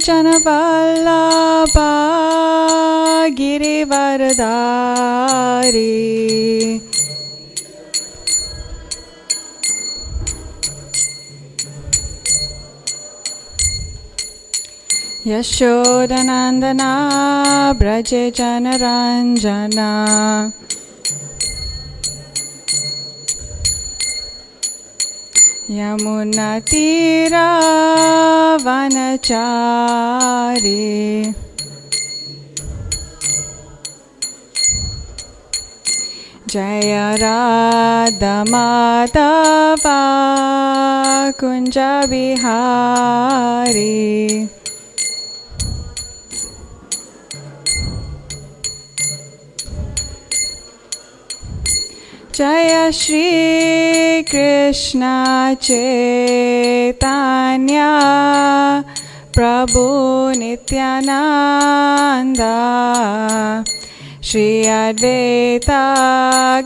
Janavallabha Girivardhari Yashodanandana Braje Janaranjana Yamunatira Vanachari Jaya Radha Madhava Kunja Bihari Jaya Shri Krishna Chaitanya Prabhu Nityananda Shri Advaita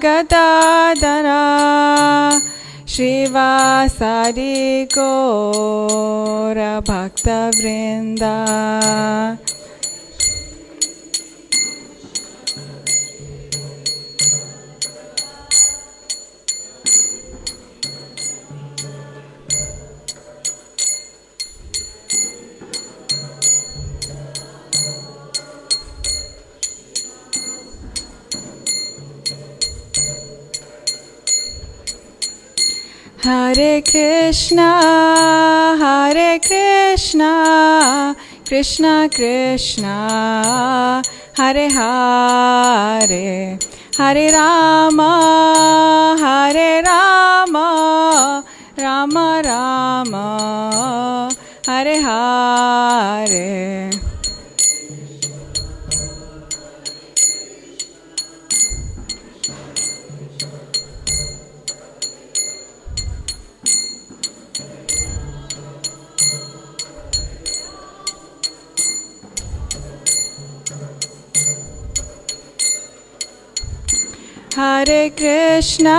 Gadadara Shrivasadi Gaura Bhakta Vrinda Hare Krishna, Krishna Krishna, Hare Hare, Hare Rama, Rama Rama, Hare Hare. Hare Krishna,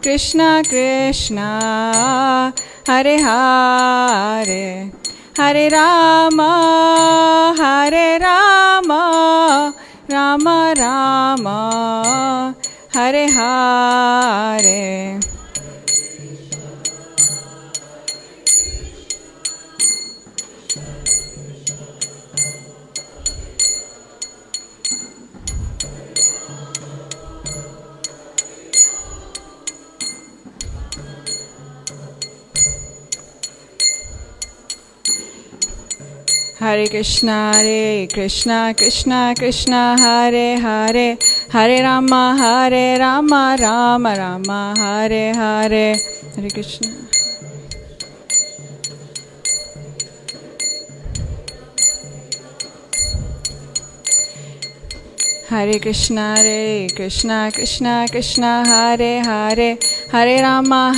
Krishna Krishna, Hare Hare, Hare Rama, Rama Rama, Hare Hare. Hare Krishna, Krishna Krishna, Hare Hare, Hare Rama, Rama Rama, Hare Hare, Hare Krishna. Hare Krishna, Krishna Krishna, Hare Hare, Hare Rama,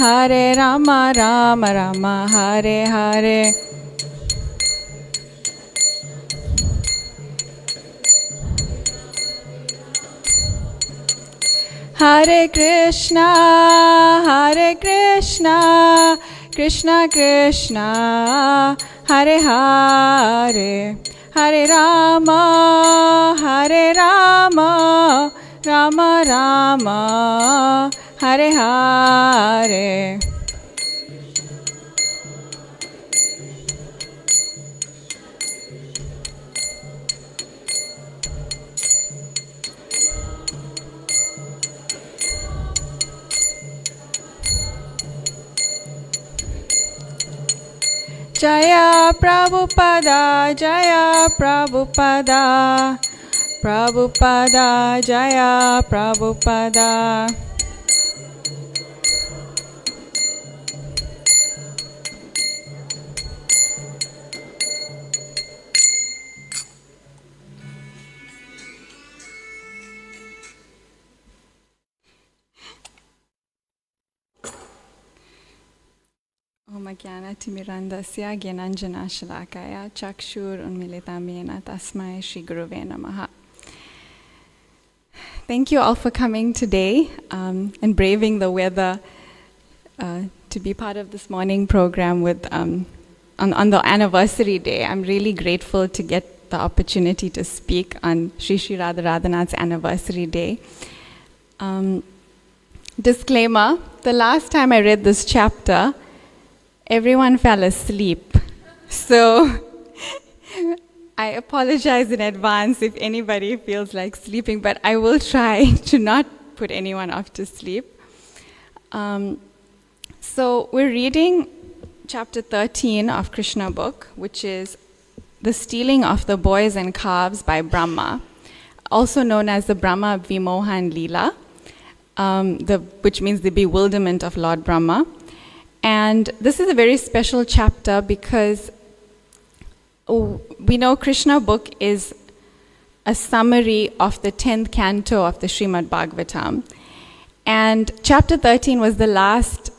Rama Rama, Hare Hare. Hare Krishna, Krishna Krishna, Hare Hare, Hare Rama, Rama Rama, Hare Hare. Jaya Prabhupada, Jaya Prabhupada, Prabhupada, Jaya Prabhupada. Om Jnanatimirandasya Gyananjana Shalakaya Chakshur Unmilitam Yena Tasmai Shri Guruve Namaha. Thank you all for coming today and braving the weather to be part of this morning program with on the anniversary day. I'm really grateful to get the opportunity to speak on Sri Sri Radha Radhanath's anniversary day. Disclaimer, the last time I read this chapter, everyone fell asleep. So I apologize in advance if anybody feels like sleeping, but I will try to not put anyone off to sleep. So we're reading chapter 13 of Krsna Book, which is the stealing of the boys and calves by Brahma, also known as the Brahma Vimohan Leela, which means the bewilderment of Lord Brahma. And this is a very special chapter because we know Krsna Book is a summary of the 10th canto of the Srimad Bhagavatam. And chapter 13 was the last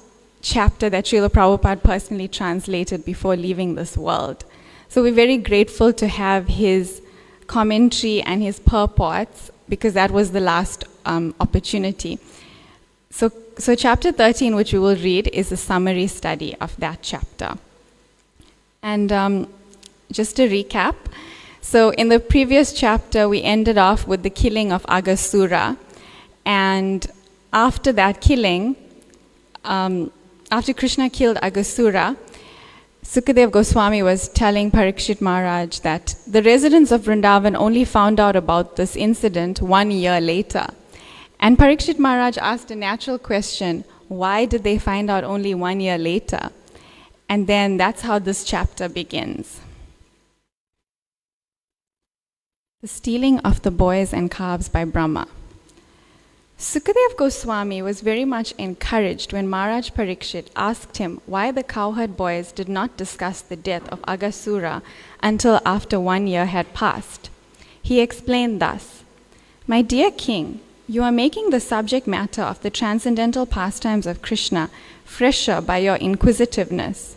chapter that Srila Prabhupada personally translated before leaving this world. So we're very grateful to have his commentary and his purports because that was the last opportunity. So chapter 13, which we will read, is a summary study of that chapter. And just to recap, so in the previous chapter, we ended off with the killing of Aghasura. And after that killing, after Krishna killed Aghasura, Sukadev Goswami was telling Parikshit Maharaj that the residents of Vrindavan only found out about this incident 1 year later. And Parikshit Maharaj asked a natural question, why did they find out only 1 year later? And then that's how this chapter begins. The stealing of the boys and calves by Brahma. Sukadev Goswami was very much encouraged when Maharaj Parikshit asked him why the cowherd boys did not discuss the death of Aghasura until after 1 year had passed. He explained thus, "My dear king, you are making the subject matter of the transcendental pastimes of Krishna fresher by your inquisitiveness.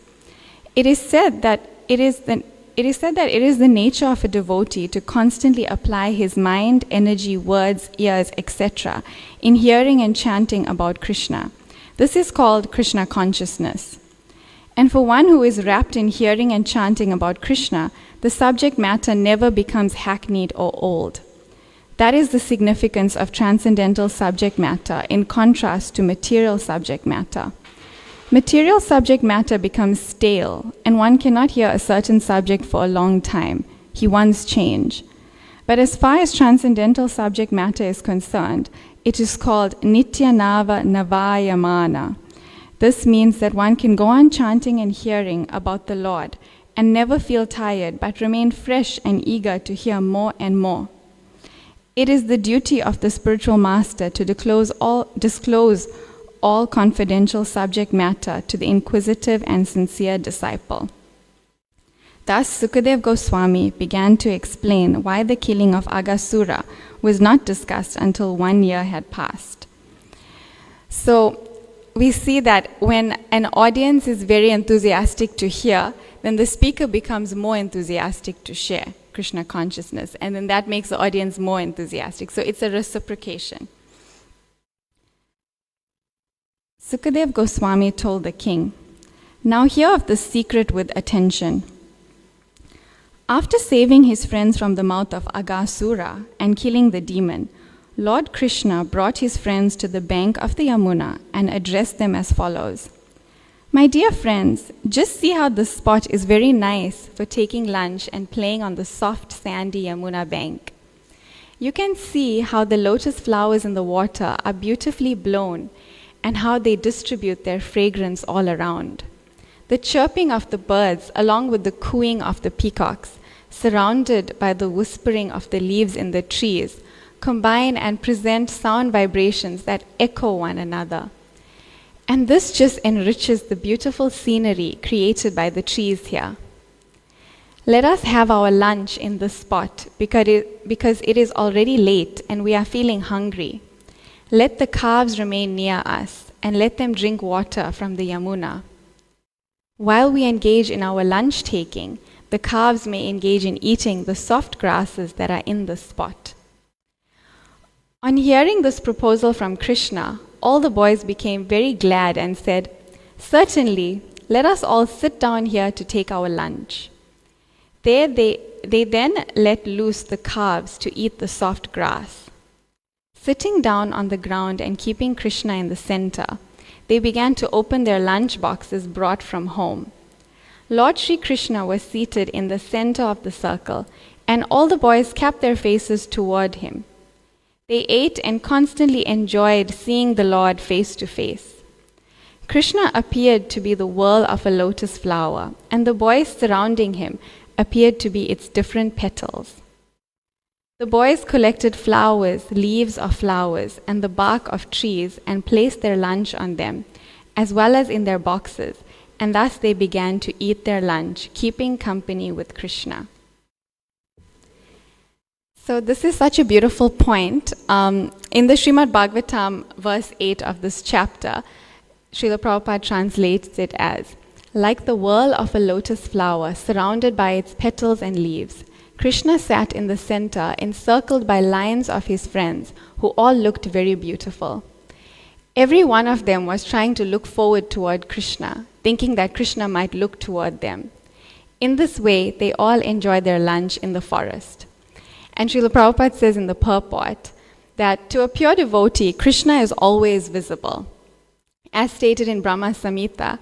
It is said that it is the nature of a devotee to constantly apply his mind, energy, words, ears, etc. in hearing and chanting about Krishna. This is called Krishna consciousness. And for one who is wrapped in hearing and chanting about Krishna, the subject matter never becomes hackneyed or old. That is the significance of transcendental subject matter in contrast to material subject matter. Material subject matter becomes stale, and one cannot hear a certain subject for a long time. He wants change. But as far as transcendental subject matter is concerned, it is called Nitya Nava Navayamana. This means that one can go on chanting and hearing about the Lord and never feel tired, but remain fresh and eager to hear more and more. It is the duty of the spiritual master to disclose all confidential subject matter to the inquisitive and sincere disciple." Thus, Sukadev Goswami began to explain why the killing of Aghasura was not discussed until 1 year had passed. So, we see that when an audience is very enthusiastic to hear, then the speaker becomes more enthusiastic to share Krishna consciousness, and then that makes the audience more enthusiastic. So it's a reciprocation. Sukadev Goswami told the king, "Now hear of the secret with attention. After saving his friends from the mouth of Aghasura and killing the demon, Lord Krishna brought his friends to the bank of the Yamuna and addressed them as follows. My dear friends, just see how this spot is very nice for taking lunch and playing on the soft sandy Yamuna bank. You can see how the lotus flowers in the water are beautifully blown and how they distribute their fragrance all around. The chirping of the birds along with the cooing of the peacocks, surrounded by the whispering of the leaves in the trees, combine and present sound vibrations that echo one another. And this just enriches the beautiful scenery created by the trees here. Let us have our lunch in this spot because it is already late and we are feeling hungry. Let the calves remain near us and let them drink water from the Yamuna. While we engage in our lunch taking, the calves may engage in eating the soft grasses that are in this spot." On hearing this proposal from Krishna, all the boys became very glad and said, "Certainly, let us all sit down here to take our lunch." There they then let loose the calves to eat the soft grass. Sitting down on the ground and keeping Krishna in the center, they began to open their lunch boxes brought from home. Lord Sri Krishna was seated in the center of the circle, and all the boys kept their faces toward him. They ate and constantly enjoyed seeing the Lord face to face. Krishna appeared to be the whirl of a lotus flower, and the boys surrounding him appeared to be its different petals. The boys collected flowers, leaves of flowers, and the bark of trees and placed their lunch on them, as well as in their boxes, and thus they began to eat their lunch, keeping company with Krishna. So this is such a beautiful point. In the Srimad Bhagavatam, verse 8 of this chapter, Srila Prabhupada translates it as, "Like the whirl of a lotus flower surrounded by its petals and leaves, Krishna sat in the center, encircled by lines of his friends, who all looked very beautiful. Every one of them was trying to look forward toward Krishna, thinking that Krishna might look toward them. In this way, they all enjoyed their lunch in the forest." And Srila Prabhupada says in the purport that to a pure devotee, Krishna is always visible. As stated in Brahma Samhita,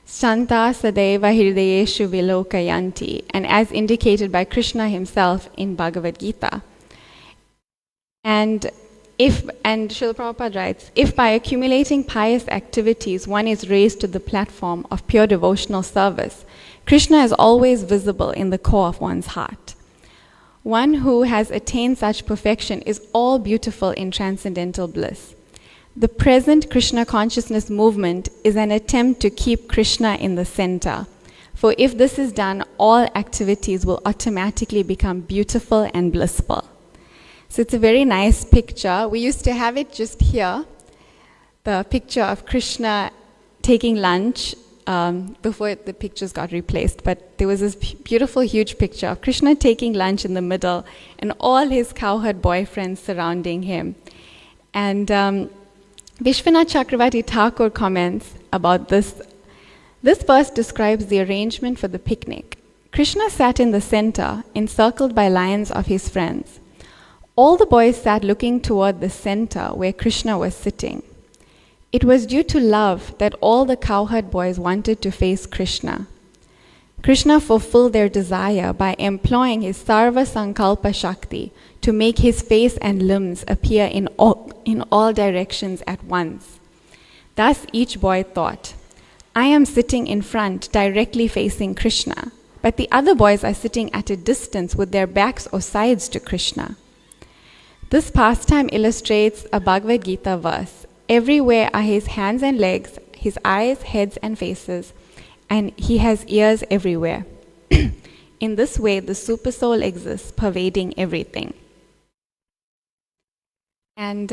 "Santa sadeva hirdayeshu vilokayanti," and as indicated by Krishna himself in Bhagavad Gita. And Srila Prabhupada writes, "If by accumulating pious activities one is raised to the platform of pure devotional service, Krishna is always visible in the core of one's heart. One who has attained such perfection is all beautiful in transcendental bliss. The present Krishna consciousness movement is an attempt to keep Krishna in the center. For if this is done, all activities will automatically become beautiful and blissful." So it's a very nice picture. We used to have it just here, the picture of Krishna taking lunch before the pictures got replaced. But there was this beautiful, huge picture of Krishna taking lunch in the middle and all his cowherd boyfriends surrounding him. And Vishwanath Chakravarti Thakur comments about this. This verse describes the arrangement for the picnic. Krishna sat in the center, encircled by lines of his friends. All the boys sat looking toward the center where Krishna was sitting. It was due to love that all the cowherd boys wanted to face Krishna. Krishna fulfilled their desire by employing his Sarva Sankalpa Shakti to make his face and limbs appear in all directions at once. Thus each boy thought, "I am sitting in front, directly facing Krishna, but the other boys are sitting at a distance with their backs or sides to Krishna." This pastime illustrates a Bhagavad Gita verse. Everywhere are his hands and legs, his eyes, heads, and faces, and he has ears everywhere. In this way, the Supersoul exists, pervading everything. And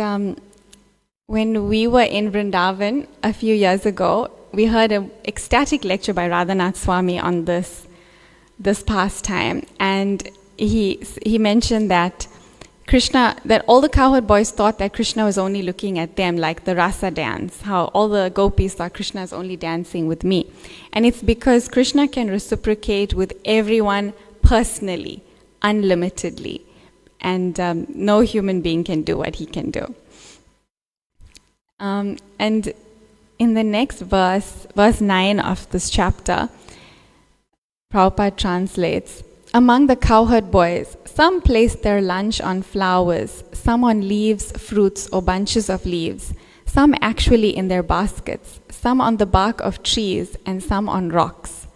when we were in Vrindavan a few years ago, we heard an ecstatic lecture by Radhanath Swami on this pastime, and he mentioned that Krishna, that all the cowherd boys thought that Krishna was only looking at them, like the rasa dance, how all the gopis thought Krishna is only dancing with me. And it's because Krishna can reciprocate with everyone personally, unlimitedly, and no human being can do what he can do. And in the next verse 9 of this chapter, Prabhupada translates, "Among the cowherd boys, some placed their lunch on flowers, some on leaves, fruits, or bunches of leaves, some actually in their baskets, some on the bark of trees, and some on rocks.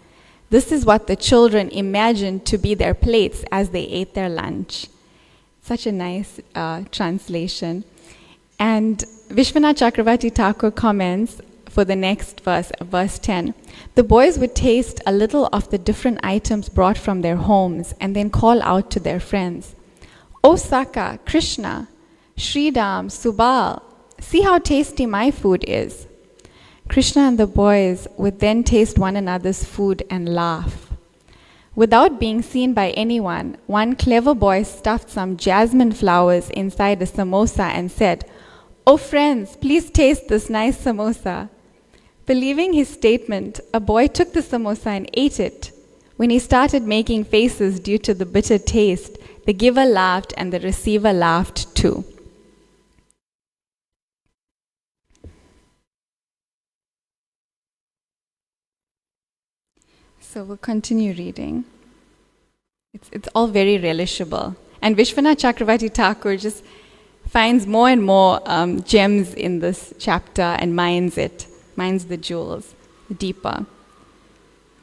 This is what the children imagined to be their plates as they ate their lunch." Such a nice translation. And Vishwanath Chakravarti Thakur comments for the next verse, verse 10. "The boys would taste a little of the different items brought from their homes and then call out to their friends, 'O Saka, Krishna, Sridham, Subal, see how tasty my food is.' Krishna and the boys would then taste one another's food and laugh. Without being seen by anyone, one clever boy stuffed some jasmine flowers inside a samosa and said, 'Oh friends, please taste this nice samosa.' Believing his statement, a boy took the samosa and ate it. When he started making faces due to the bitter taste, the giver laughed and the receiver laughed too. So we'll continue reading. It's all very relishable. And Vishwanath Chakravarti Thakur just finds more and more gems in this chapter and mines the jewels deeper.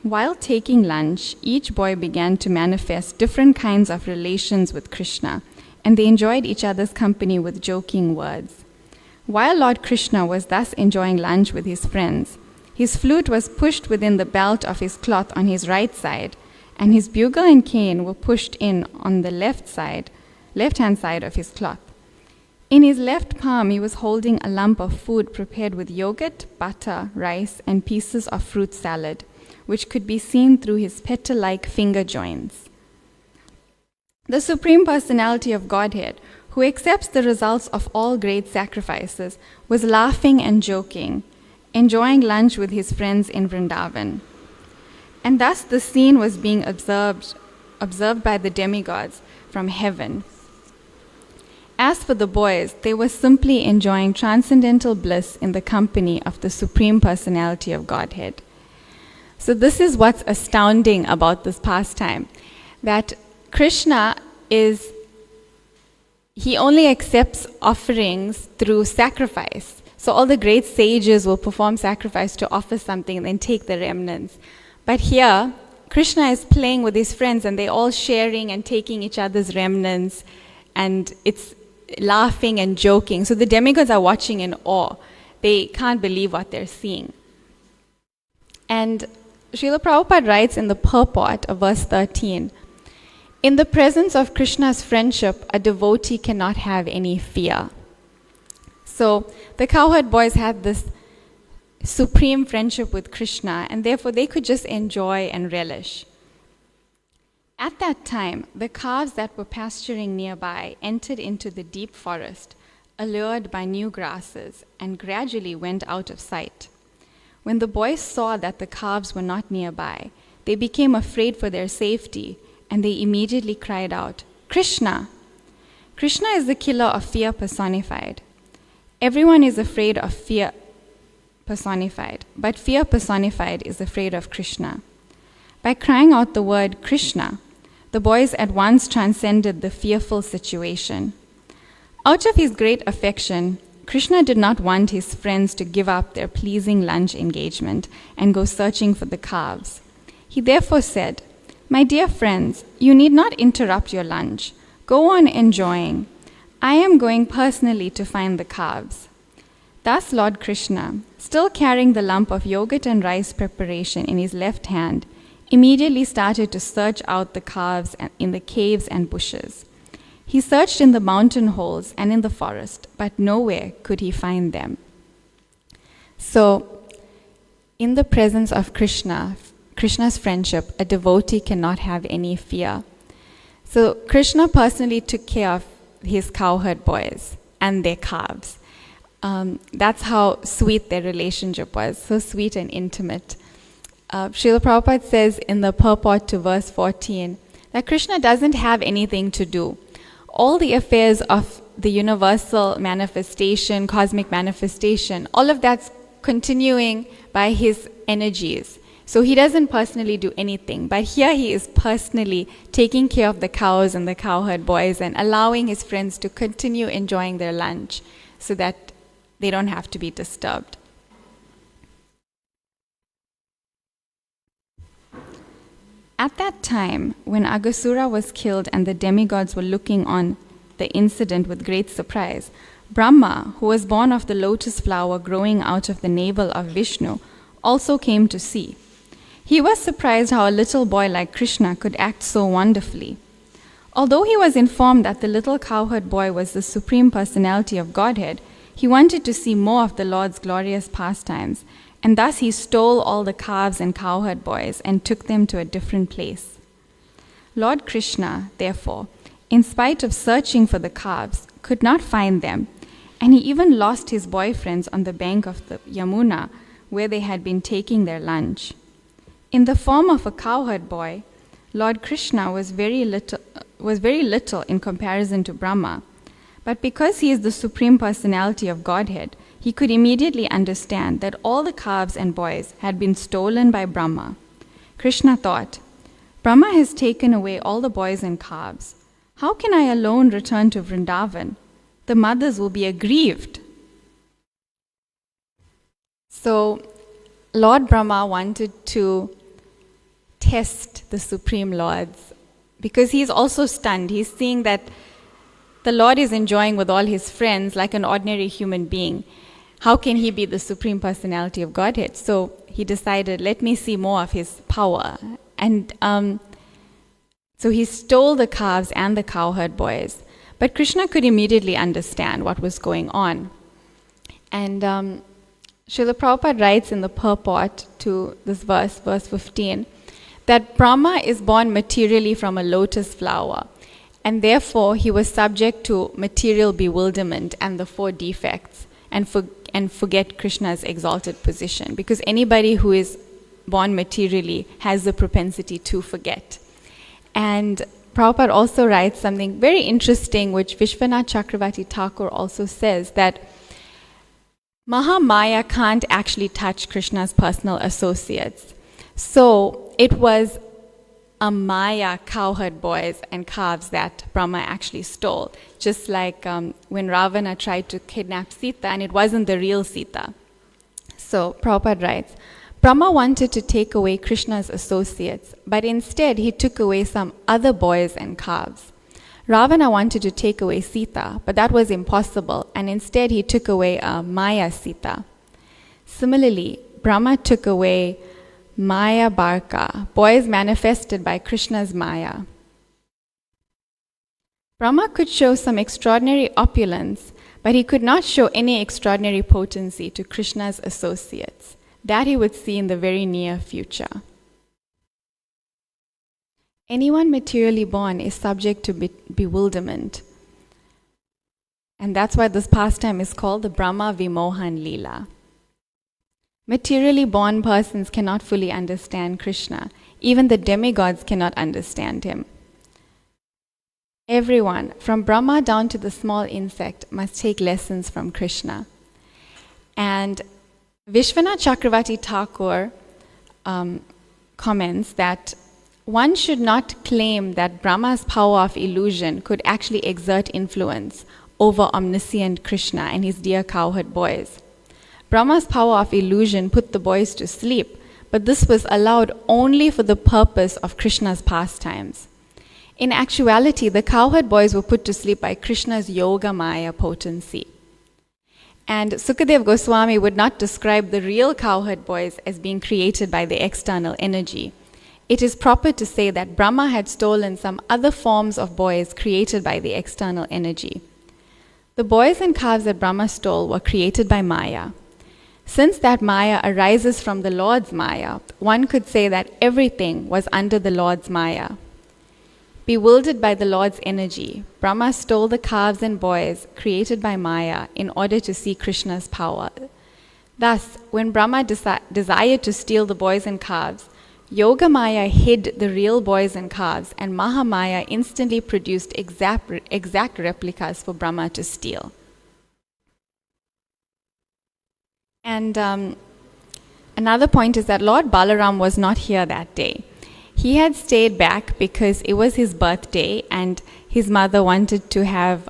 While taking lunch, each boy began to manifest different kinds of relations with Krishna, and they enjoyed each other's company with joking words. While Lord Krishna was thus enjoying lunch with his friends, his flute was pushed within the belt of his cloth on his right side, and his bugle and cane were pushed in on the left-hand side of his cloth. In his left palm, he was holding a lump of food prepared with yogurt, butter, rice, and pieces of fruit salad, which could be seen through his petal-like finger joints. The Supreme Personality of Godhead, who accepts the results of all great sacrifices, was laughing and joking, enjoying lunch with his friends in Vrindavan. And thus the scene was being observed by the demigods from heaven. As for the boys, they were simply enjoying transcendental bliss in the company of the Supreme Personality of Godhead. So this is what's astounding about this pastime, that Krishna he only accepts offerings through sacrifice. So all the great sages will perform sacrifice to offer something and then take the remnants. But here, Krishna is playing with his friends and they're all sharing and taking each other's remnants, and it's laughing and joking. So the demigods are watching in awe. They can't believe what they're seeing. And Srila Prabhupada writes in the purport of verse 13, "In the presence of Krishna's friendship, a devotee cannot have any fear." So the cowherd boys had this supreme friendship with Krishna, and therefore they could just enjoy and relish. At that time, the calves that were pasturing nearby entered into the deep forest, allured by new grasses, and gradually went out of sight. When the boys saw that the calves were not nearby, they became afraid for their safety, and they immediately cried out, "Krishna!" Krishna is the killer of fear personified. Everyone is afraid of fear personified, but fear personified is afraid of Krishna. By crying out the word Krishna, the boys at once transcended the fearful situation. Out of his great affection, Krishna did not want his friends to give up their pleasing lunch engagement and go searching for the calves. He therefore said, "My dear friends, you need not interrupt your lunch. Go on enjoying. I am going personally to find the calves." Thus Lord Krishna, still carrying the lump of yogurt and rice preparation in his left hand, immediately started to search out the calves in the caves and bushes. He searched in the mountain holes and in the forest, but nowhere could he find them. So, in the presence of Krishna's friendship, a devotee cannot have any fear. So Krishna personally took care of his cowherd boys and their calves. That's how sweet their relationship was, so sweet and intimate. Srila Prabhupada says in the purport to verse 14 that Krishna doesn't have anything to do. All the affairs of the universal manifestation, cosmic manifestation, all of that's continuing by his energies. So he doesn't personally do anything, but here he is personally taking care of the cows and the cowherd boys and allowing his friends to continue enjoying their lunch so that they don't have to be disturbed. At that time, when Aghasura was killed and the demigods were looking on the incident with great surprise, Brahma, who was born of the lotus flower growing out of the navel of Vishnu, also came to see. He was surprised how a little boy like Krishna could act so wonderfully. Although he was informed that the little cowherd boy was the Supreme Personality of Godhead, he wanted to see more of the Lord's glorious pastimes, and thus he stole all the calves and cowherd boys and took them to a different place. Lord Krishna, therefore, in spite of searching for the calves, could not find them, and he even lost his boyfriends on the bank of the Yamuna where they had been taking their lunch. In the form of a cowherd boy, Lord Krishna was very little in comparison to Brahma, but because he is the Supreme Personality of Godhead, he could immediately understand that all the calves and boys had been stolen by Brahma. Krishna thought, Brahma has taken away all the boys and calves. How can I alone return to Vrindavan? The mothers will be aggrieved. So, Lord Brahma wanted to test the Supreme Lords because he's also stunned. He's seeing that the Lord is enjoying with all his friends like an ordinary human being. How can he be the Supreme Personality of Godhead? So he decided, let me see more of his power. And so he stole the calves and the cowherd boys. But Krishna could immediately understand what was going on. And Srila Prabhupada writes in the purport to this verse 15, that Brahma is born materially from a lotus flower, and therefore he was subject to material bewilderment and the 4 defects, and forget Krishna's exalted position, because anybody who is born materially has the propensity to forget. And Prabhupada also writes something very interesting, which Vishwanath Chakravarti Thakur also says, that Mahamaya can't actually touch Krishna's personal associates. So it was a Maya cowherd boys and calves that Brahma actually stole. Just like when Ravana tried to kidnap Sita and it wasn't the real Sita. So Prabhupada writes, Brahma wanted to take away Krishna's associates, but instead he took away some other boys and calves. Ravana wanted to take away Sita, but that was impossible, and instead he took away Maya Sita. Similarly, Brahma took away Maya Barka, boys manifested by Krishna's Maya. Brahma could show some extraordinary opulence, but he could not show any extraordinary potency to Krishna's associates. That he would see in the very near future. Anyone materially born is subject to bewilderment. And that's why this pastime is called the Brahma Vimohan Leela. Materially born persons cannot fully understand Krishna. Even the demigods cannot understand him. Everyone, from Brahma down to the small insect, must take lessons from Krishna. And Vishwanath Chakravarti Thakur comments that one should not claim that Brahma's power of illusion could actually exert influence over omniscient Krishna and his dear cowherd boys. Brahma's power of illusion put the boys to sleep, but this was allowed only for the purpose of Krishna's pastimes. In actuality, the cowherd boys were put to sleep by Krishna's Yoga Maya potency. And Sukadev Goswami would not describe the real cowherd boys as being created by the external energy. It is proper to say that Brahma had stolen some other forms of boys created by the external energy. The boys and calves that Brahma stole were created by Maya. Since that Maya arises from the Lord's Maya, one could say that everything was under the Lord's Maya. Bewildered by the Lord's energy, Brahma stole the calves and boys created by Maya in order to see Krishna's power. Thus, when Brahma desired to steal the boys and calves, Yoga Maya hid the real boys and calves, and Mahamaya instantly produced exact replicas for Brahma to steal. And another point is that Lord Balaram was not here that day. He had stayed back because it was his birthday and his mother wanted to have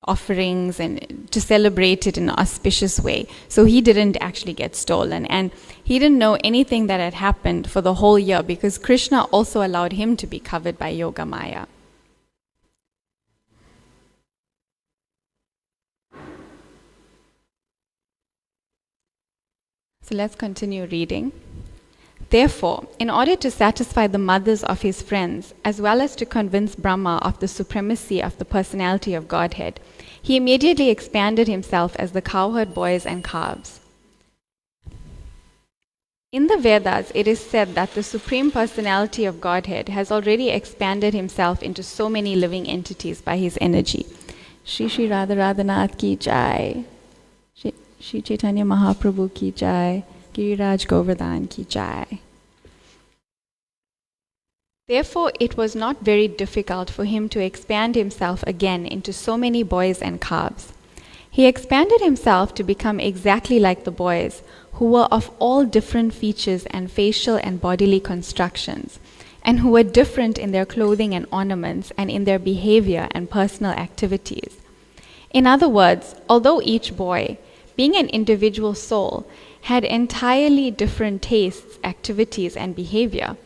offerings and to celebrate it in an auspicious way. So he didn't actually get stolen. And he didn't know anything that had happened for the whole year because Krishna also allowed him to be covered by Yoga Maya. So let's continue reading. Therefore, in order to satisfy the mothers of his friends, as well as to convince Brahma of the supremacy of the personality of Godhead, he immediately expanded himself as the cowherd boys and calves. In the Vedas, it is said that the Supreme Personality of Godhead has already expanded himself into so many living entities by his energy. Sri Sri Radha Radhanath ki jai. Shri Chaitanya Mahaprabhu ki jai, Giriraj Govardhan ki jai. Therefore, it was not very difficult for him to expand himself again into so many boys and calves. He expanded himself to become exactly like the boys, who were of all different features and facial and bodily constructions, and who were different in their clothing and ornaments and in their behavior and personal activities. In other words, although each boy, being an individual soul, had entirely different tastes, activities, and behavior,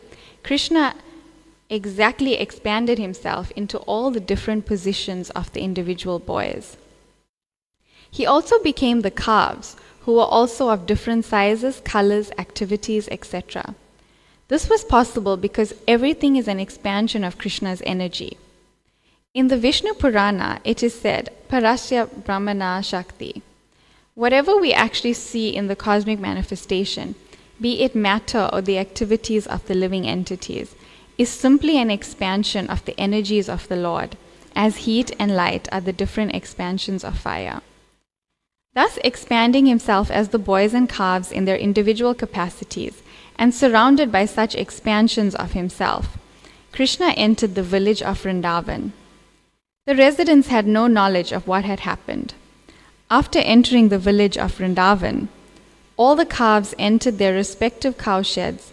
Krishna exactly expanded himself into all the different positions of the individual boys. He also became the calves, who were also of different sizes, colors, activities, etc. This was possible because everything is an expansion of Krishna's energy. In the Vishnu Purana, it is said, Parasya Brahmana Shakti. Whatever we actually see in the cosmic manifestation, be it matter or the activities of the living entities, is simply an expansion of the energies of the Lord, as heat and light are the different expansions of fire. Thus, expanding himself as the boys and calves in their individual capacities, and surrounded by such expansions of himself, Krishna entered the village of Vrindavan. The residents had no knowledge of what had happened. After entering the village of Vrindavan, all the calves entered their respective cowsheds,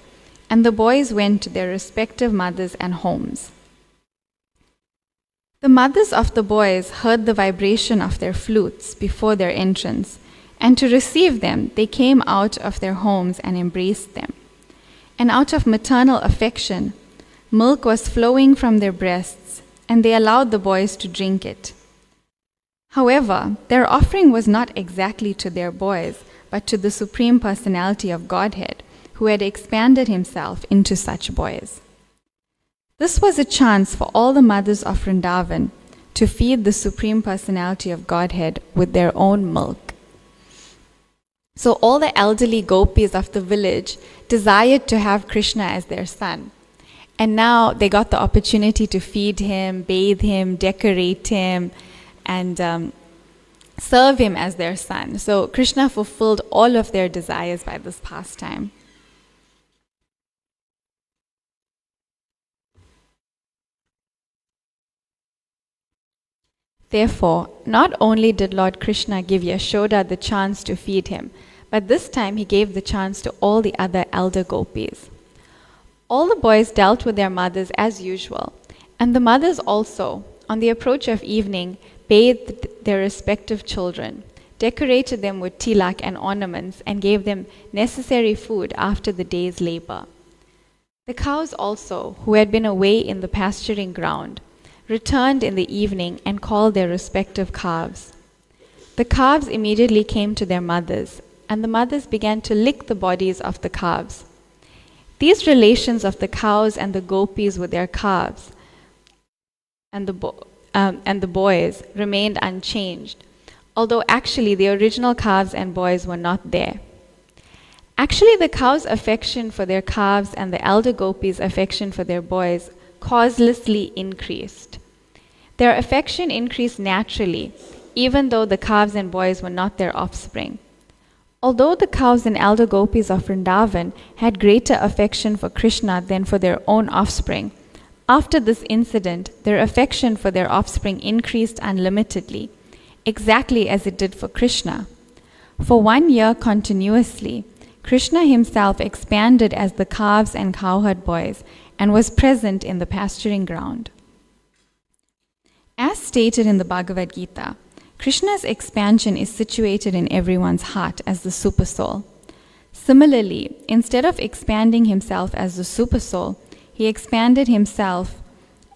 and the boys went to their respective mothers and homes. The mothers of the boys heard the vibration of their flutes before their entrance, and to receive them, they came out of their homes and embraced them. And out of maternal affection, milk was flowing from their breasts, and they allowed the boys to drink it. However, their offering was not exactly to their boys, but to the Supreme Personality of Godhead, who had expanded himself into such boys. This was a chance for all the mothers of Vrindavan to feed the Supreme Personality of Godhead with their own milk. So all the elderly gopis of the village desired to have Krishna as their son. And now they got the opportunity to feed him, bathe him, decorate him, and serve him as their son. So Krishna fulfilled all of their desires by this pastime. Therefore, not only did Lord Krishna give Yashoda the chance to feed him, but this time he gave the chance to all the other elder gopis. All the boys dealt with their mothers as usual, and the mothers also, on the approach of evening, bathed their respective children, decorated them with tilak and ornaments, and gave them necessary food after the day's labor. The cows also, who had been away in the pasturing ground, returned in the evening and called their respective calves. The calves immediately came to their mothers, and the mothers began to lick the bodies of the calves. These relations of the cows and the gopis with their calves and the boys remained unchanged, although actually the original calves and boys were not there. Actually, the cows' affection for their calves and the elder gopis' affection for their boys causelessly increased. Their affection increased naturally, even though the calves and boys were not their offspring. Although the cows and elder gopis of Vrindavan had greater affection for Krishna than for their own offspring, after this incident, their affection for their offspring increased unlimitedly, exactly as it did for Krishna. For 1 year continuously, Krishna himself expanded as the calves and cowherd boys and was present in the pasturing ground. As stated in the Bhagavad Gita, Krishna's expansion is situated in everyone's heart as the Supersoul. Similarly, instead of expanding himself as the Supersoul, he expanded himself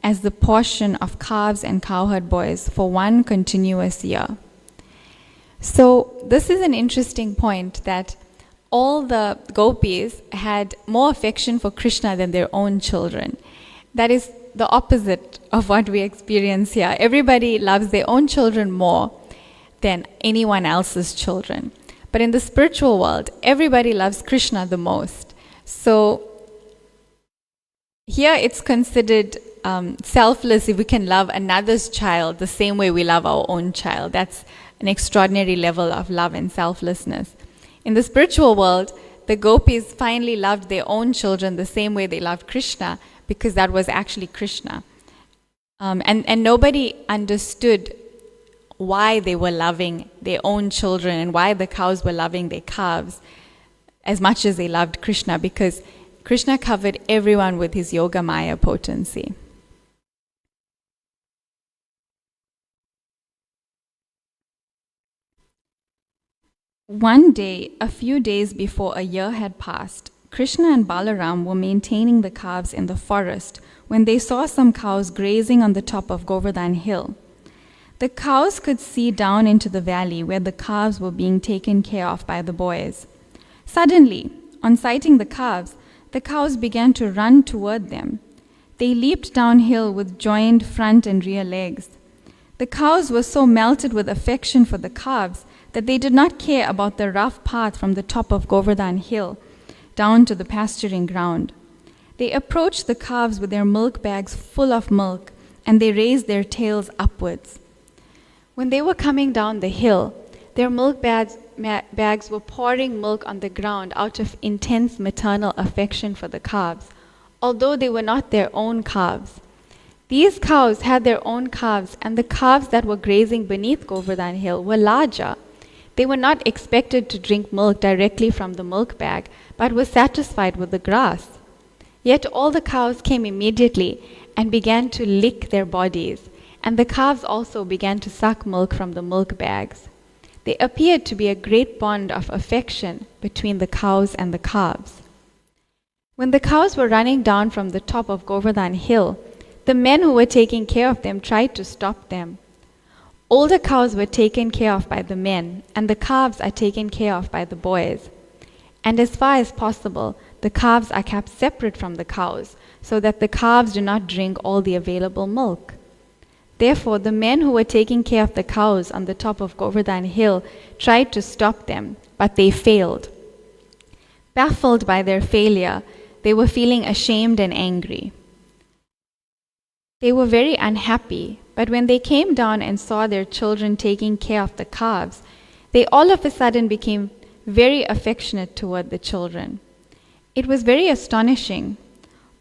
as the portion of calves and cowherd boys for 1 continuous year. So this is an interesting point, that all the gopis had more affection for Krishna than their own children. That is the opposite of what we experience here. Everybody loves their own children more than anyone else's children. But in the spiritual world, everybody loves Krishna the most. So here it's considered selfless if we can love another's child the same way we love our own child. That's an extraordinary level of love and selflessness. In the spiritual world, the gopis finally loved their own children the same way they loved Krishna, because that was actually Krishna. And nobody understood why they were loving their own children and why the cows were loving their calves as much as they loved Krishna, because Krishna covered everyone with his Yoga Maya potency. One day, a few days before a year had passed, Krishna and Balaram were maintaining the calves in the forest when they saw some cows grazing on the top of Govardhan Hill. The cows could see down into the valley where the calves were being taken care of by the boys. Suddenly, on sighting the cows began to run toward them. They leaped downhill with joined front and rear legs. The cows were so melted with affection for the calves that they did not care about the rough path from the top of Govardhan Hill down to the pasturing ground. They approached the calves with their milk bags full of milk, and they raised their tails upwards. When they were coming down the hill, their milk bags were pouring milk on the ground out of intense maternal affection for the calves, although they were not their own calves. These cows had their own calves, and the calves that were grazing beneath Govardhan Hill were larger. They were not expected to drink milk directly from the milk bag, but were satisfied with the grass. Yet all the cows came immediately and began to lick their bodies, and the calves also began to suck milk from the milk bags. There appeared to be a great bond of affection between the cows and the calves. When the cows were running down from the top of Govardhan Hill, the men who were taking care of them tried to stop them. Older cows were taken care of by the men, and the calves are taken care of by the boys. And as far as possible, the calves are kept separate from the cows, so that the calves do not drink all the available milk. Therefore, the men who were taking care of the cows on the top of Govardhan Hill tried to stop them, but they failed. Baffled by their failure, they were feeling ashamed and angry. They were very unhappy, but when they came down and saw their children taking care of the calves, they all of a sudden became very affectionate toward the children. It was very astonishing.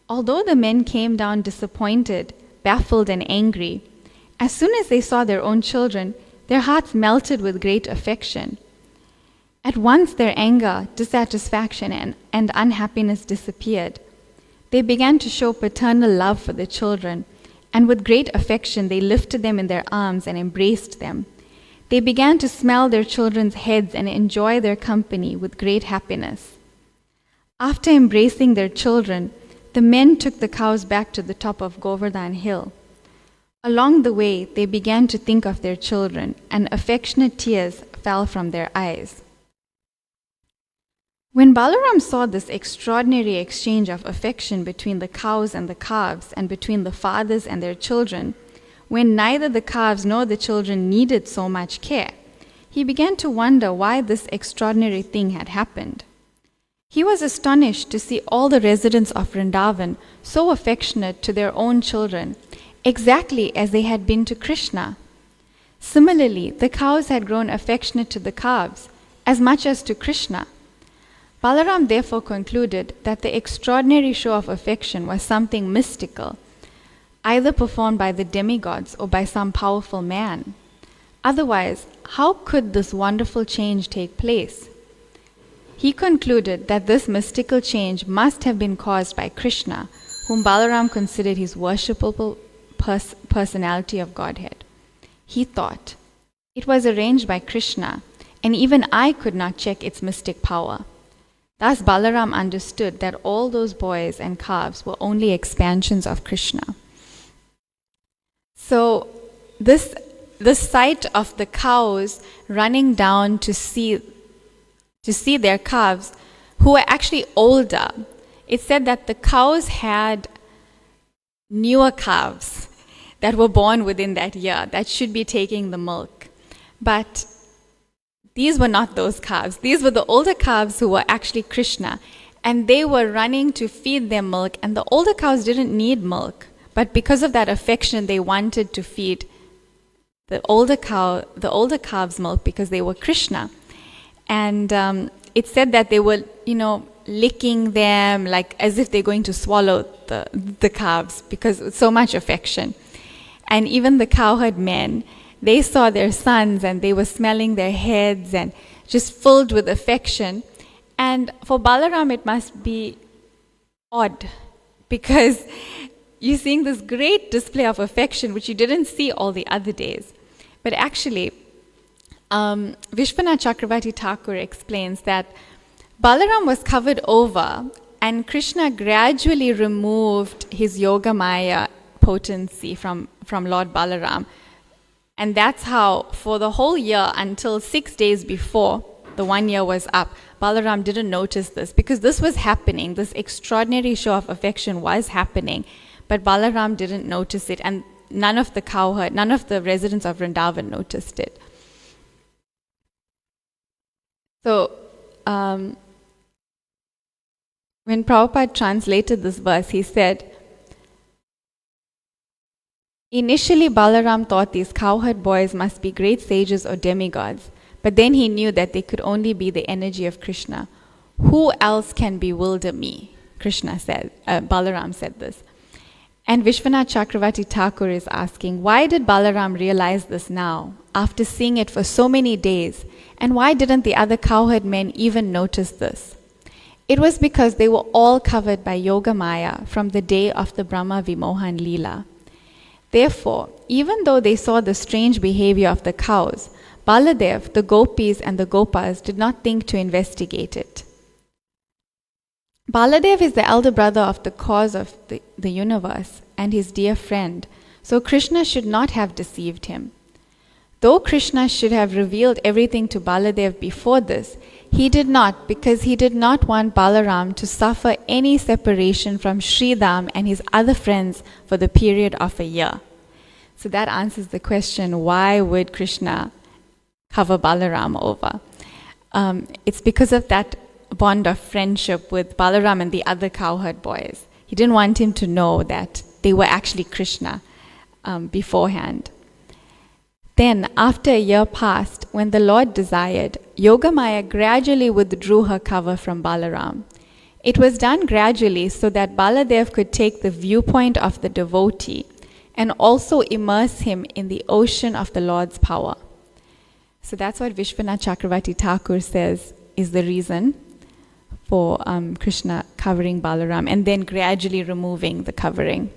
Although the men came down disappointed, baffled, and angry, as soon as they saw their own children, their hearts melted with great affection. At once their anger, dissatisfaction, and unhappiness disappeared. They began to show paternal love for the children, and with great affection they lifted them in their arms and embraced them. They began to smell their children's heads and enjoy their company with great happiness. After embracing their children, the men took the cows back to the top of Govardhan Hill. Along the way, they began to think of their children, and affectionate tears fell from their eyes. When Balaram saw this extraordinary exchange of affection between the cows and the calves, and between the fathers and their children, when neither the calves nor the children needed so much care, he began to wonder why this extraordinary thing had happened. He was astonished to see all the residents of Vrindavan so affectionate to their own children, exactly as they had been to Krishna. Similarly, the cows had grown affectionate to the calves, as much as to Krishna. Balaram therefore concluded that the extraordinary show of affection was something mystical, either performed by the demigods or by some powerful man. Otherwise, how could this wonderful change take place? He concluded that this mystical change must have been caused by Krishna, whom Balaram considered his worshipable personality of Godhead. He thought, it was arranged by Krishna, and even I could not check its mystic power. Thus Balaram understood that all those boys and calves were only expansions of Krishna. So the sight of the cows running down to see their calves, who were actually older, it said that the cows had newer calves that were born within that year that should be taking the milk. But these were not those calves. These were the older calves who were actually Krishna, and they were running to feed their milk, and the older cows didn't need milk, but because of that affection they wanted to feed the older calves' milk because they were Krishna. And it said that they were, licking them like as if they're going to swallow the calves because with so much affection. And even the cowherd men, they saw their sons and they were smelling their heads and just filled with affection. And for Balaram, it must be odd because you're seeing this great display of affection which you didn't see all the other days. But actually, Vishwanath Chakravarti Thakur explains that Balaram was covered over and Krishna gradually removed his Yoga Maya potency from Lord Balaram. And that's how, for the whole year until 6 days before the 1 year was up, Balaram didn't notice this because this was happening. This extraordinary show of affection was happening. But Balaram didn't notice it, and none of the residents of Vrindavan noticed it. So, when Prabhupada translated this verse, he said, initially Balaram thought these cowherd boys must be great sages or demigods, but then he knew that they could only be the energy of Krishna. Who else can bewilder me? Balaram said this. And Vishwanath Chakravarti Thakur is asking, why did Balaram realize this now, after seeing it for so many days, and why didn't the other cowherd men even notice this? It was because they were all covered by Yoga Maya from the day of the Brahma Vimohan Leela. Therefore, even though they saw the strange behavior of the cows, Baladev, the gopis and the gopas did not think to investigate it. Baladev is the elder brother of the cause of the universe and his dear friend, so Krishna should not have deceived him. Though Krishna should have revealed everything to Baladev before this, he did not, because he did not want Balaram to suffer any separation from Sridham and his other friends for the period of a year. So that answers the question, why would Krishna cover Balaram over? It's because of that bond of friendship with Balaram and the other cowherd boys. He didn't want him to know that they were actually Krishna beforehand. Then, after a year passed, when the Lord desired, Yogamaya gradually withdrew her cover from Balaram. It was done gradually so that Baladev could take the viewpoint of the devotee and also immerse him in the ocean of the Lord's power. So that's what Vishwanath Chakravarti Thakur says is the reason for Krishna covering Balaram and then gradually removing the covering.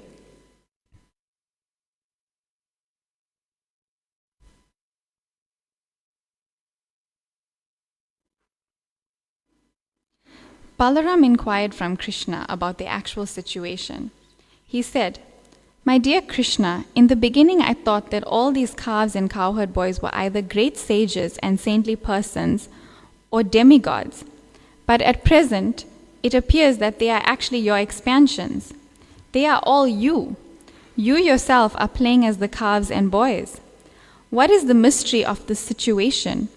Balaram inquired from Krishna about the actual situation. He said, "My dear Krishna, in the beginning I thought that all these calves and cowherd boys were either great sages and saintly persons or demigods. But at present, it appears that they are actually your expansions. They are all you. You yourself are playing as the calves and boys. What is the mystery of this situation?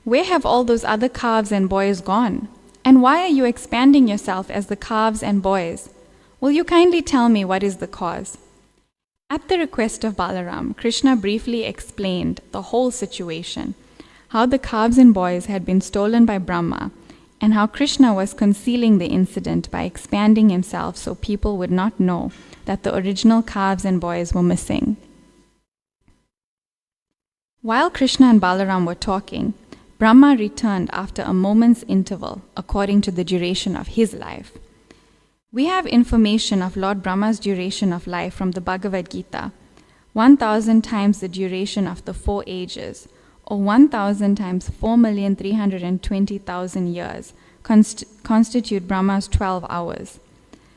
Where have all those other calves and boys gone? And why are you expanding yourself as the calves and boys? Will you kindly tell me what is the cause?" At the request of Balaram, Krishna briefly explained the whole situation, how the calves and boys had been stolen by Brahma, and how Krishna was concealing the incident by expanding himself so people would not know that the original calves and boys were missing. While Krishna and Balaram were talking, Brahma returned after a moment's interval, according to the duration of his life. We have information of Lord Brahma's duration of life from the Bhagavad Gita, 1,000 times the duration of the 4 ages, or 1,000 times 4,320,000 years, constitute Brahma's 12 hours.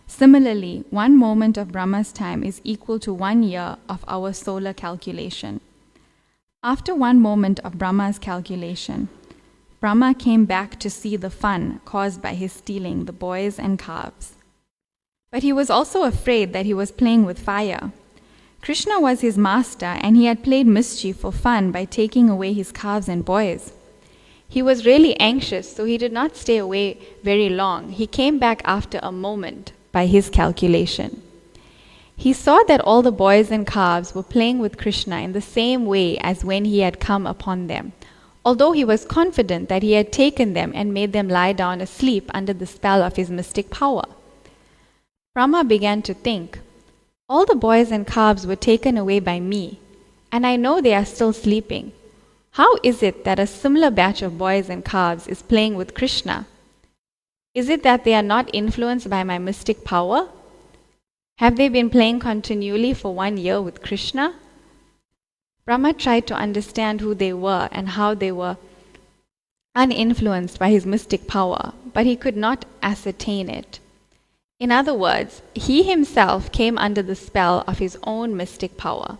Similarly, 1 moment of Brahma's time is equal to 1 year of our solar calculation. After 1 moment of Brahma's calculation, Brahma came back to see the fun caused by his stealing the boys and calves. But he was also afraid that he was playing with fire. Krishna was his master, and he had played mischief for fun by taking away his calves and boys. He was really anxious, so he did not stay away very long. He came back after a moment by his calculation. He saw that all the boys and calves were playing with Krishna in the same way as when he had come upon them, although he was confident that he had taken them and made them lie down asleep under the spell of his mystic power. Brahma began to think, all the boys and calves were taken away by me, and I know they are still sleeping. How is it that a similar batch of boys and calves is playing with Krishna? Is it that they are not influenced by my mystic power? Have they been playing continually for 1 year with Krishna? Brahma tried to understand who they were and how they were uninfluenced by his mystic power, but he could not ascertain it. In other words, he himself came under the spell of his own mystic power.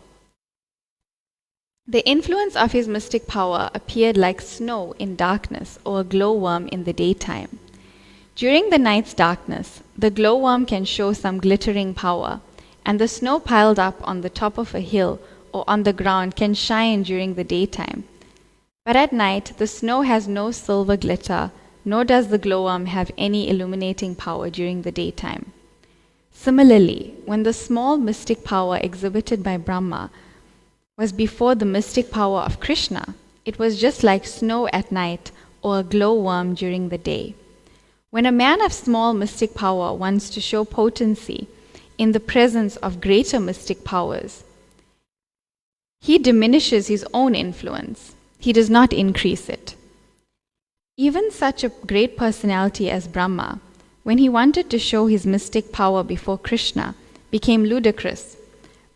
The influence of his mystic power appeared like snow in darkness or a glowworm in the daytime. During the night's darkness, the glowworm can show some glittering power, and the snow piled up on the top of a hill or on the ground can shine during the daytime. But at night, the snow has no silver glitter, nor does the glowworm have any illuminating power during the daytime. Similarly, when the small mystic power exhibited by Brahma was before the mystic power of Krishna, it was just like snow at night or a glowworm during the day. When a man of small mystic power wants to show potency in the presence of greater mystic powers, he diminishes his own influence. He does not increase it. Even such a great personality as Brahma, when he wanted to show his mystic power before Krishna, became ludicrous.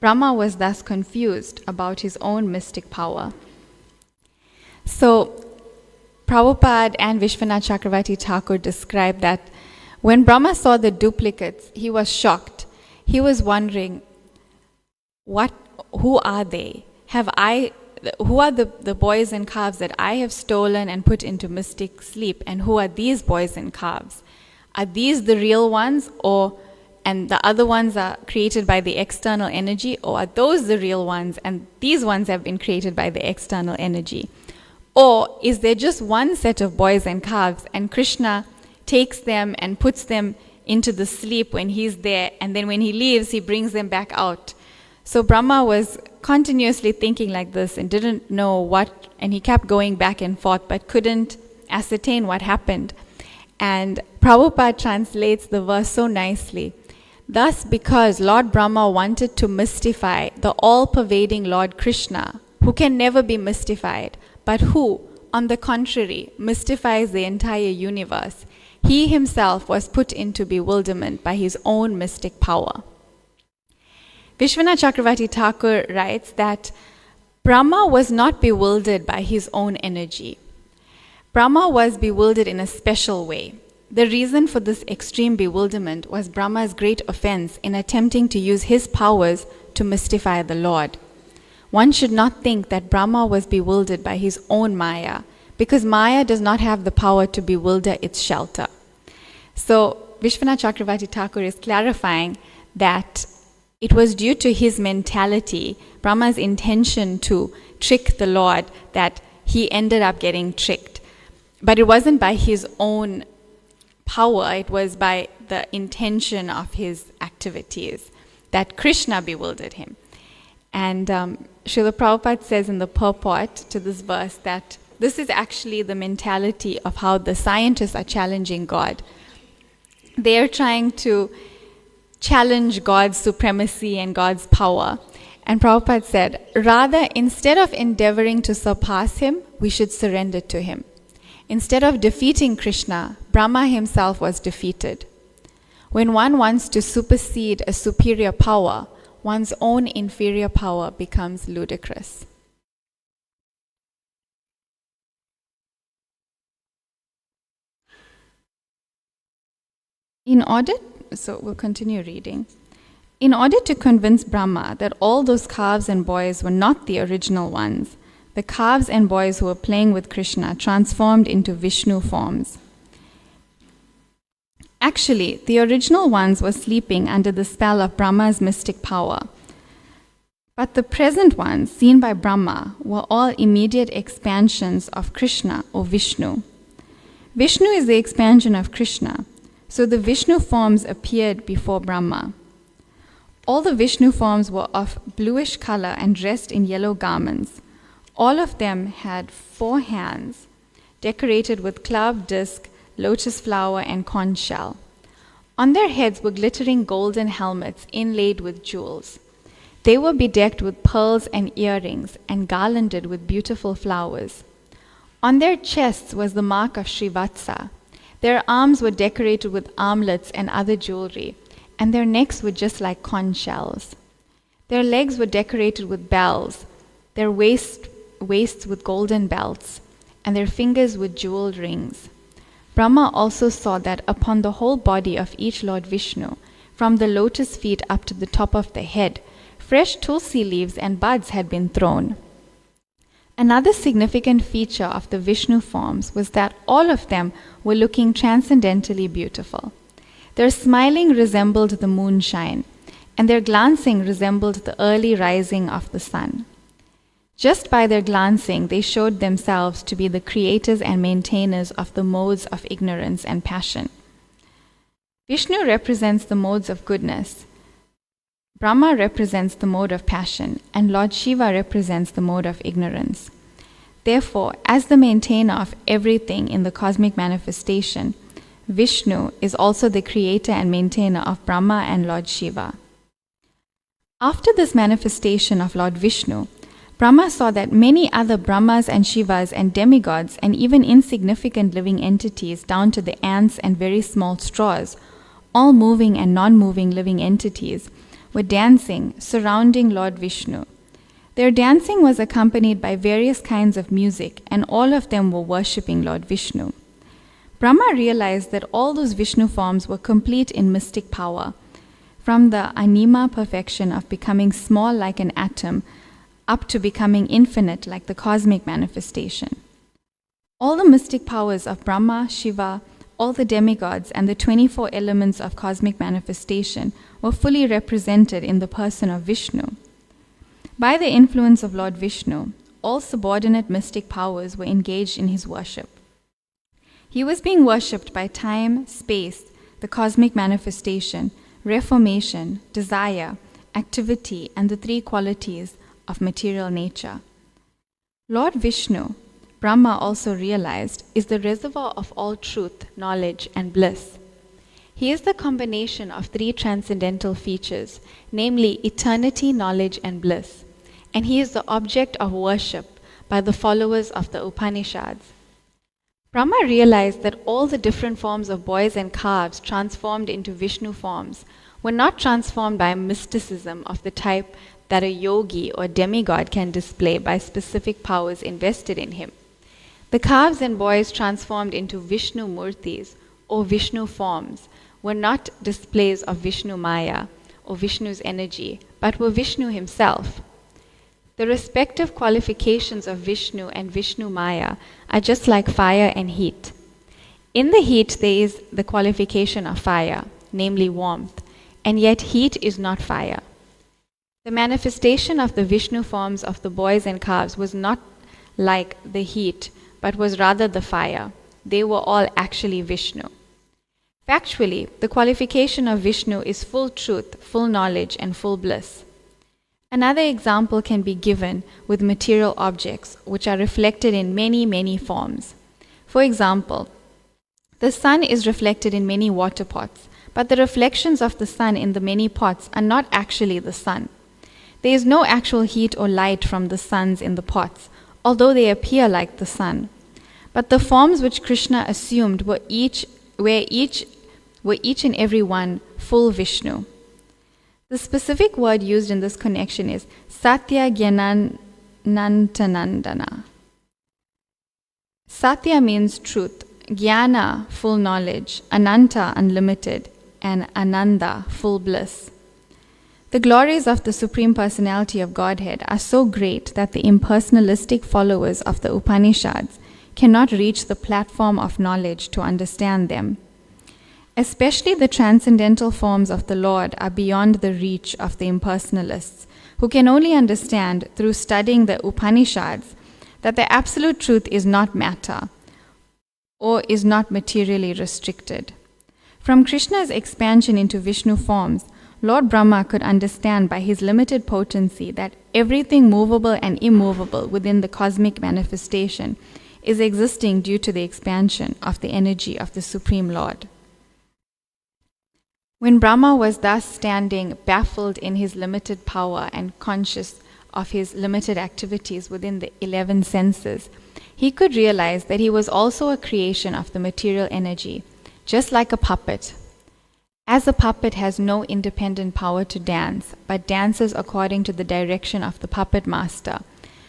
Brahma was thus confused about his own mystic power. So, Prabhupada and Vishwanath Chakravarti Thakur described that when Brahma saw the duplicates, he was shocked. He was wondering, who are they? Who are the boys and calves that I have stolen and put into mystic sleep? And who are these boys and calves? Are these the real ones, and the other ones are created by the external energy, or are those the real ones and these ones have been created by the external energy? Or is there just one set of boys and calves and Krishna takes them and puts them into the sleep when he's there, and then when he leaves, he brings them back out? So Brahma was continuously thinking like this and didn't know what, and he kept going back and forth but couldn't ascertain what happened. And Prabhupada translates the verse so nicely. Thus, because Lord Brahma wanted to mystify the all-pervading Lord Krishna, who can never be mystified, but who, on the contrary, mystifies the entire universe, he himself was put into bewilderment by his own mystic power. Vishwanath Chakravarti Thakur writes that Brahma was not bewildered by his own energy. Brahma was bewildered in a special way. The reason for this extreme bewilderment was Brahma's great offense in attempting to use his powers to mystify the Lord. One should not think that Brahma was bewildered by his own Maya, because Maya does not have the power to bewilder its shelter. So Vishwanath Chakravarti Thakur is clarifying that it was due to his mentality, Brahma's intention to trick the Lord, that he ended up getting tricked. But it wasn't by his own power, it was by the intention of his activities that Krishna bewildered him. And Srila Prabhupada says in the purport to this verse that this is actually the mentality of how the scientists are challenging God. They are trying to challenge God's supremacy and God's power. And Prabhupada said, rather, instead of endeavoring to surpass him, we should surrender to him. Instead of defeating Krishna, Brahma himself was defeated. When one wants to supersede a superior power, one's own inferior power becomes ludicrous. So we'll continue reading. In order to convince Brahma that all those calves and boys were not the original ones, the calves and boys who were playing with Krishna transformed into Vishnu forms. Actually, the original ones were sleeping under the spell of Brahma's mystic power. But the present ones, seen by Brahma, were all immediate expansions of Krishna or Vishnu. Vishnu is the expansion of Krishna, so the Vishnu forms appeared before Brahma. All the Vishnu forms were of bluish color and dressed in yellow garments. All of them had 4 hands, decorated with cloud disc, lotus flower, and conch shell. On their heads were glittering golden helmets inlaid with jewels. They were bedecked with pearls and earrings and garlanded with beautiful flowers. On their chests was the mark of Srivatsa. Their arms were decorated with armlets and other jewelry, and their necks were just like conch shells. Their legs were decorated with bells, their waists with golden belts, and their fingers with jeweled rings. Brahma also saw that upon the whole body of each Lord Vishnu, from the lotus feet up to the top of the head, fresh tulsi leaves and buds had been thrown. Another significant feature of the Vishnu forms was that all of them were looking transcendently beautiful. Their smiling resembled the moonshine, and their glancing resembled the early rising of the sun. Just by their glancing, they showed themselves to be the creators and maintainers of the modes of ignorance and passion. Vishnu represents the modes of goodness, Brahma represents the mode of passion, and Lord Shiva represents the mode of ignorance. Therefore, as the maintainer of everything in the cosmic manifestation, Vishnu is also the creator and maintainer of Brahma and Lord Shiva. After this manifestation of Lord Vishnu, Brahma saw that many other Brahmas and Shivas and demigods and even insignificant living entities down to the ants and very small straws, all moving and non-moving living entities, were dancing, surrounding Lord Vishnu. Their dancing was accompanied by various kinds of music, and all of them were worshipping Lord Vishnu. Brahma realized that all those Vishnu forms were complete in mystic power, from the anima perfection of becoming small like an atom, up to becoming infinite like the cosmic manifestation. All the mystic powers of Brahma, Shiva, all the demigods, and the 24 elements of cosmic manifestation were fully represented in the person of Vishnu. By the influence of Lord Vishnu, all subordinate mystic powers were engaged in his worship. He was being worshipped by time, space, the cosmic manifestation, reformation, desire, activity, and the 3 qualities of material nature. Lord Vishnu, Brahma also realized, is the reservoir of all truth, knowledge, and bliss. He is the combination of 3 transcendental features, namely eternity, knowledge, and bliss, and he is the object of worship by the followers of the Upanishads. Brahma realized that all the different forms of boys and calves transformed into Vishnu forms were not transformed by mysticism of the type that a yogi or demigod can display by specific powers invested in him. The calves and boys transformed into Vishnu murtis or Vishnu forms were not displays of Vishnu Maya or Vishnu's energy, but were Vishnu himself. The respective qualifications of Vishnu and Vishnu Maya are just like fire and heat. In the heat there is the qualification of fire, namely warmth, and yet heat is not fire. The manifestation of the Vishnu forms of the boys and calves was not like the heat, but was rather the fire. They were all actually Vishnu. Factually, the qualification of Vishnu is full truth, full knowledge, and full bliss. Another example can be given with material objects, which are reflected in many, many forms. For example, the sun is reflected in many water pots, but the reflections of the sun in the many pots are not actually the sun. There is no actual heat or light from the suns in the pots, although they appear like the sun. But the forms which Krishna assumed were each and every one full Vishnu. The specific word used in this connection is Satya Jnanantanandana. Satya means truth, Jnana, full knowledge, Ananta, unlimited, and Ananda, full bliss. The glories of the Supreme Personality of Godhead are so great that the impersonalistic followers of the Upanishads cannot reach the platform of knowledge to understand them. Especially the transcendental forms of the Lord are beyond the reach of the impersonalists, who can only understand through studying the Upanishads that the absolute truth is not matter or is not materially restricted. From Krishna's expansion into Vishnu forms, Lord Brahma could understand by his limited potency that everything movable and immovable within the cosmic manifestation is existing due to the expansion of the energy of the Supreme Lord. When Brahma was thus standing baffled in his limited power and conscious of his limited activities within the 11 senses, he could realize that he was also a creation of the material energy, just like a puppet. As a puppet has no independent power to dance, but dances according to the direction of the puppet master,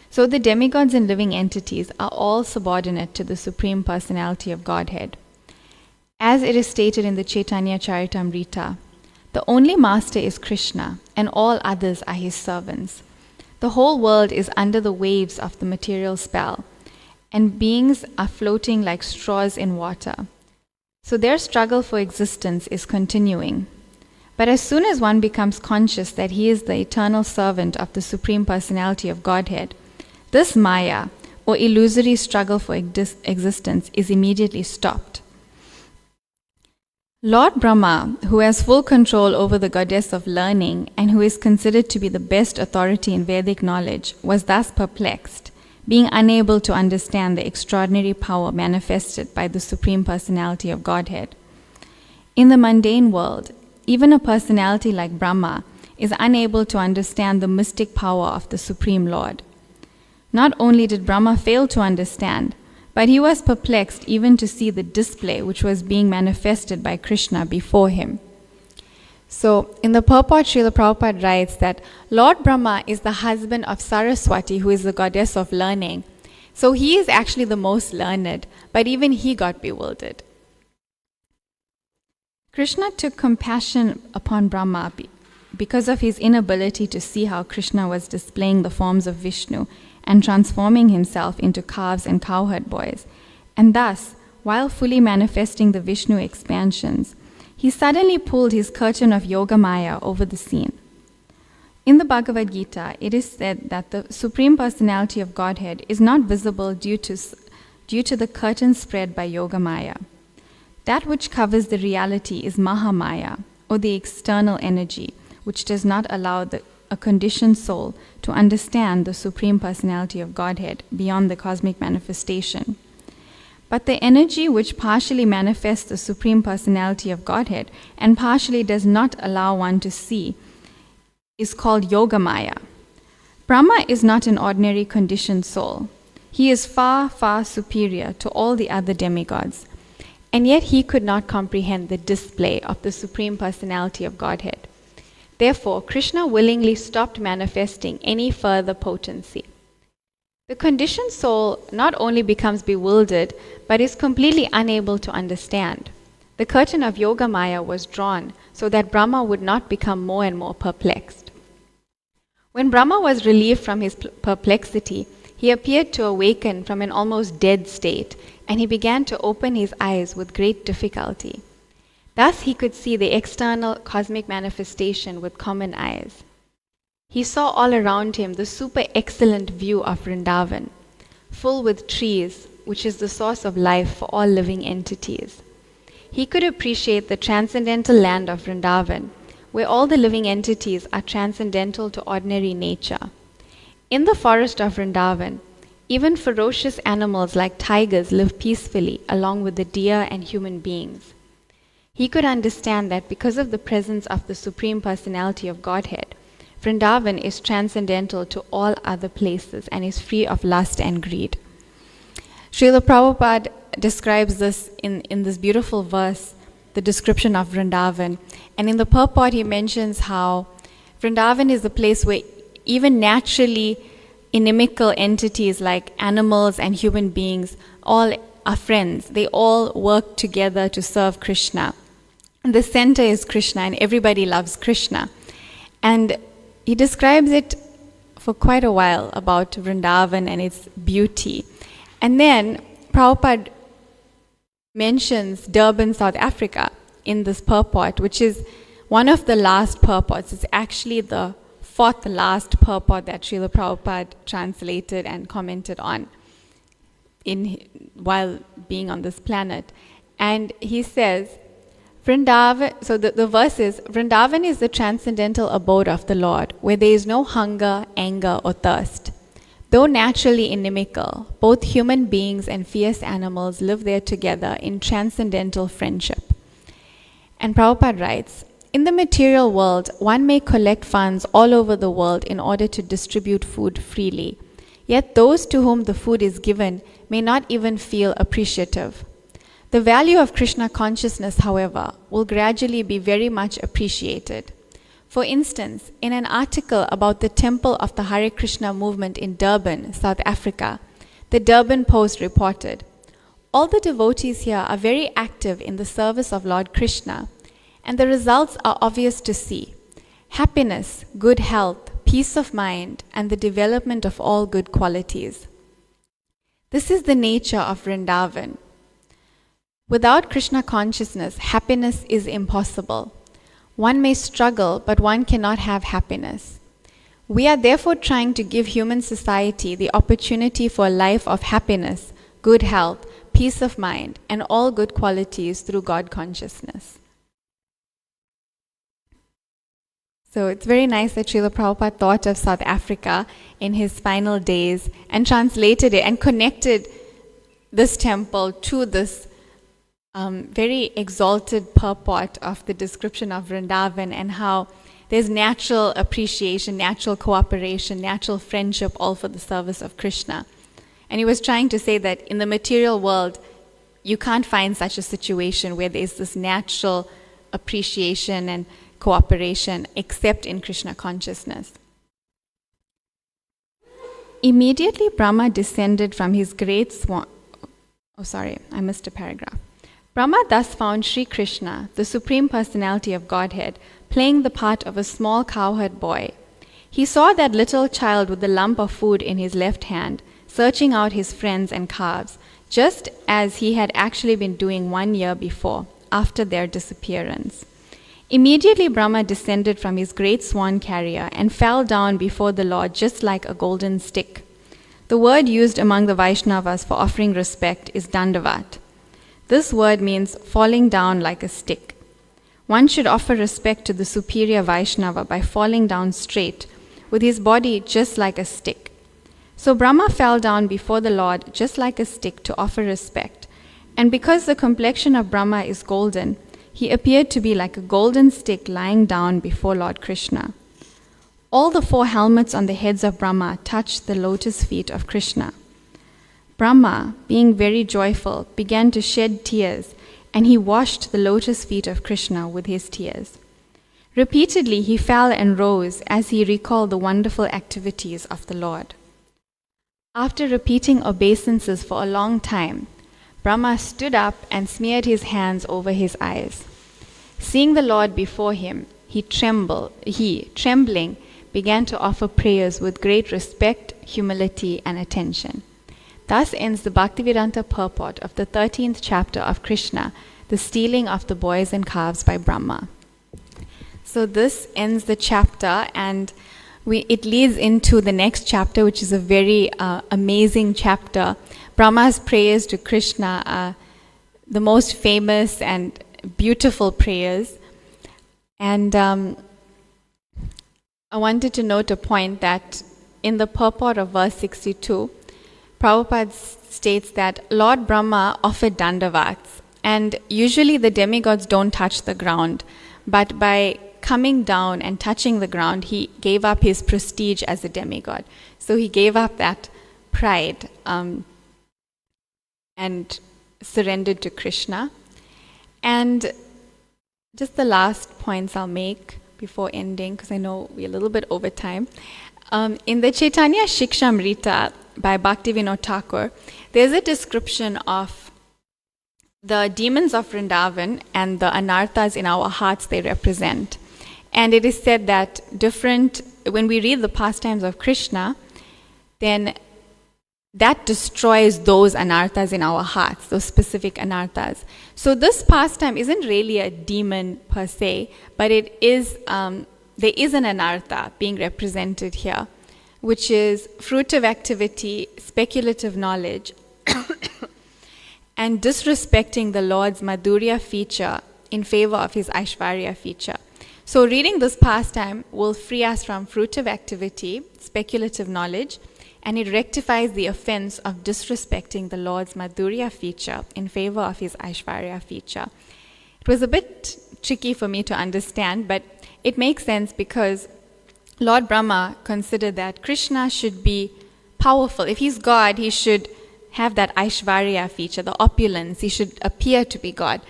so the demigods and living entities are all subordinate to the Supreme Personality of Godhead. As it is stated in the Chaitanya Charitamrita, the only master is Krishna, and all others are his servants. The whole world is under the waves of the material spell, and beings are floating like straws in water. So their struggle for existence is continuing. But as soon as one becomes conscious that he is the eternal servant of the Supreme Personality of Godhead, this Maya, or illusory struggle for existence, is immediately stopped. Lord Brahma, who has full control over the goddess of learning and who is considered to be the best authority in Vedic knowledge, was thus perplexed, being unable to understand the extraordinary power manifested by the Supreme Personality of Godhead. In the mundane world, even a personality like Brahma is unable to understand the mystic power of the Supreme Lord. Not only did Brahma fail to understand, but he was perplexed even to see the display which was being manifested by Krishna before him. So, in the purport, Srila Prabhupada writes that Lord Brahma is the husband of Saraswati, who is the goddess of learning. So he is actually the most learned, but even he got bewildered. Krishna took compassion upon Brahma because of his inability to see how Krishna was displaying the forms of Vishnu and transforming himself into calves and cowherd boys. And thus, while fully manifesting the Vishnu expansions, he suddenly pulled his curtain of Yoga Maya over the scene. In the Bhagavad Gita, it is said that the Supreme Personality of Godhead is not visible due to the curtain spread by Yoga Maya. That which covers the reality is Mahamaya, or the external energy, which does not allow a conditioned soul to understand the Supreme Personality of Godhead beyond the cosmic manifestation. But the energy which partially manifests the Supreme Personality of Godhead and partially does not allow one to see is called Yoga Maya. Brahma is not an ordinary conditioned soul. He is far, far superior to all the other demigods, and yet he could not comprehend the display of the Supreme Personality of Godhead. Therefore, Krishna willingly stopped manifesting any further potency. The conditioned soul not only becomes bewildered, but is completely unable to understand. The curtain of Yoga Maya was drawn so that Brahma would not become more and more perplexed. When Brahma was relieved from his perplexity, he appeared to awaken from an almost dead state, and he began to open his eyes with great difficulty. Thus he could see the external cosmic manifestation with common eyes. He saw all around him the super excellent view of Vrindavan, full with trees, which is the source of life for all living entities. He could appreciate the transcendental land of Vrindavan, where all the living entities are transcendental to ordinary nature. In the forest of Vrindavan, even ferocious animals like tigers live peacefully along with the deer and human beings. He could understand that because of the presence of the Supreme Personality of Godhead, Vrindavan is transcendental to all other places and is free of lust and greed. Srila Prabhupada describes this in this beautiful verse, the description of Vrindavan. And in the purport, he mentions how Vrindavan is a place where even naturally inimical entities like animals and human beings all are friends. They all work together to serve Krishna. The center is Krishna, and everybody loves Krishna. And he describes it for quite a while about Vrindavan and its beauty. And then Prabhupada mentions Durban, South Africa in this purport, which is one of the last purports. It's actually the fourth last purport that Srila Prabhupada translated and commented on while being on this planet. And he says, Vrindavan, so the verse is, Vrindavan is the transcendental abode of the Lord, where there is no hunger, anger, or thirst. Though naturally inimical, both human beings and fierce animals live there together in transcendental friendship. And Prabhupada writes, in the material world, one may collect funds all over the world in order to distribute food freely. Yet those to whom the food is given may not even feel appreciative. The value of Krishna consciousness, however, will gradually be very much appreciated. For instance, in an article about the temple of the Hare Krishna movement in Durban, South Africa, the Durban Post reported, all the devotees here are very active in the service of Lord Krishna, and the results are obvious to see. Happiness, good health, peace of mind, and the development of all good qualities. This is the nature of Vrindavan. Without Krishna consciousness, happiness is impossible. One may struggle, but one cannot have happiness. We are therefore trying to give human society the opportunity for a life of happiness, good health, peace of mind, and all good qualities through God consciousness. So it's very nice that Srila Prabhupada thought of South Africa in his final days and translated it and connected this temple to this very exalted purport of the description of Vrindavan, and how there's natural appreciation, natural cooperation, natural friendship, all for the service of Krishna. And he was trying to say that in the material world, you can't find such a situation where there's this natural appreciation and cooperation except in Krishna consciousness. Immediately Brahma descended from his great swan. Oh, sorry, I missed a paragraph. Brahma thus found Sri Krishna, the Supreme Personality of Godhead, playing the part of a small cowherd boy. He saw that little child with the lump of food in his left hand, searching out his friends and calves, just as he had actually been doing 1 year before, after their disappearance. Immediately Brahma descended from his great swan carrier and fell down before the Lord just like a golden stick. The word used among the Vaishnavas for offering respect is Dandavat. This word means falling down like a stick. One should offer respect to the superior Vaishnava by falling down straight, with his body just like a stick. So Brahma fell down before the Lord just like a stick to offer respect, and because the complexion of Brahma is golden, he appeared to be like a golden stick lying down before Lord Krishna. All the 4 helmets on the heads of Brahma touched the lotus feet of Krishna. Brahma, being very joyful, began to shed tears, and he washed the lotus feet of Krishna with his tears. Repeatedly he fell and rose as he recalled the wonderful activities of the Lord. After repeating obeisances for a long time, Brahma stood up and smeared his hands over his eyes. Seeing the Lord before him, he, trembling, began to offer prayers with great respect, humility, and attention. Thus ends the Bhaktivedanta purport of the 13th chapter of Krishna, the stealing of the boys and calves by Brahma. So this ends the chapter, and it leads into the next chapter, which is a very amazing chapter. Brahma's prayers to Krishna are the most famous and beautiful prayers. And I wanted to note a point that in the purport of verse 62, Prabhupada states that Lord Brahma offered dandavats, and usually the demigods don't touch the ground, but by coming down and touching the ground, he gave up his prestige as a demigod. So he gave up that pride and surrendered to Krishna. And just the last points I'll make before ending, because I know we're a little bit over time. In the Chaitanya Shikshamrita by Bhaktivinoda Thakur, there's a description of the demons of Vrindavan and the anarthas in our hearts they represent. And it is said that when we read the pastimes of Krishna, then that destroys those anarthas in our hearts, those specific anarthas. So this pastime isn't really a demon per se, but it is there is an anartha being represented here, which is fruitive activity, speculative knowledge, and disrespecting the Lord's Madhurya feature in favor of his Aishvarya feature. So reading this pastime will free us from fruitive activity, speculative knowledge, and it rectifies the offense of disrespecting the Lord's Madhurya feature in favor of his Aishvarya feature. It was a bit tricky for me to understand, but it makes sense because Lord Brahma considered that Krishna should be powerful. If he's God, he should have that Aishvarya feature, the opulence. He should appear to be God.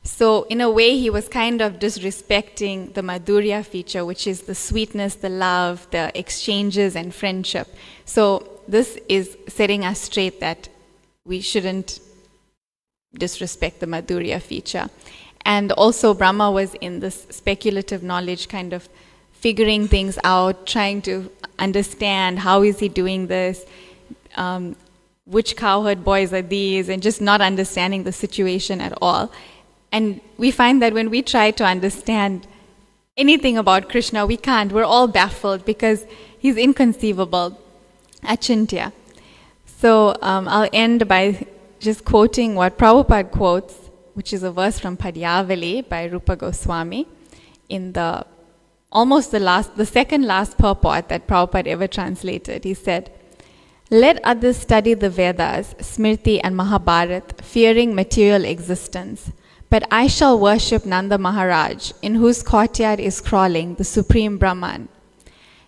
So in a way, he was kind of disrespecting the Madhurya feature, which is the sweetness, the love, the exchanges and friendship. So this is setting us straight that we shouldn't disrespect the Madhurya feature. And also Brahma was in this speculative knowledge, kind of figuring things out, trying to understand how is he doing this, which cowherd boys are these, and just not understanding the situation at all. And we find that when we try to understand anything about Krishna, we can't. We're all baffled because he's inconceivable, achintya. So I'll end by just quoting what Prabhupada quotes, which is a verse from Padyavali by Rupa Goswami in the second last purport that Prabhupada ever translated. He said, "Let others study the Vedas, Smriti and Mahabharat, fearing material existence. But I shall worship Nanda Maharaj, in whose courtyard is crawling the Supreme Brahman.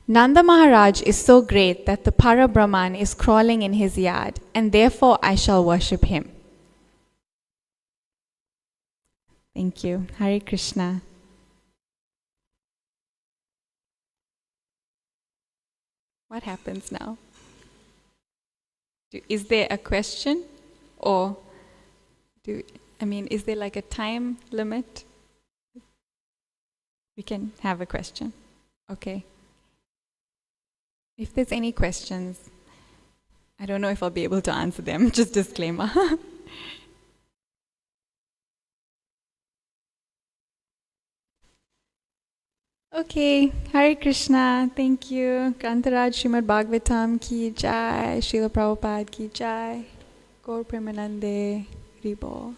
Nanda Maharaj is so great that the Para Brahman is crawling in his yard, and therefore I shall worship him." Thank you. Hare Krishna. What happens now? Is there a question? Or is there like a time limit? We can have a question. Okay. If there's any questions, I don't know if I'll be able to answer them. Just disclaimer. Okay, Hare Krishna, thank you. Kantaraj Srimad Bhagavatam ki jai, Srila Prabhupada ki jai, Gaur Premanande, Ribo.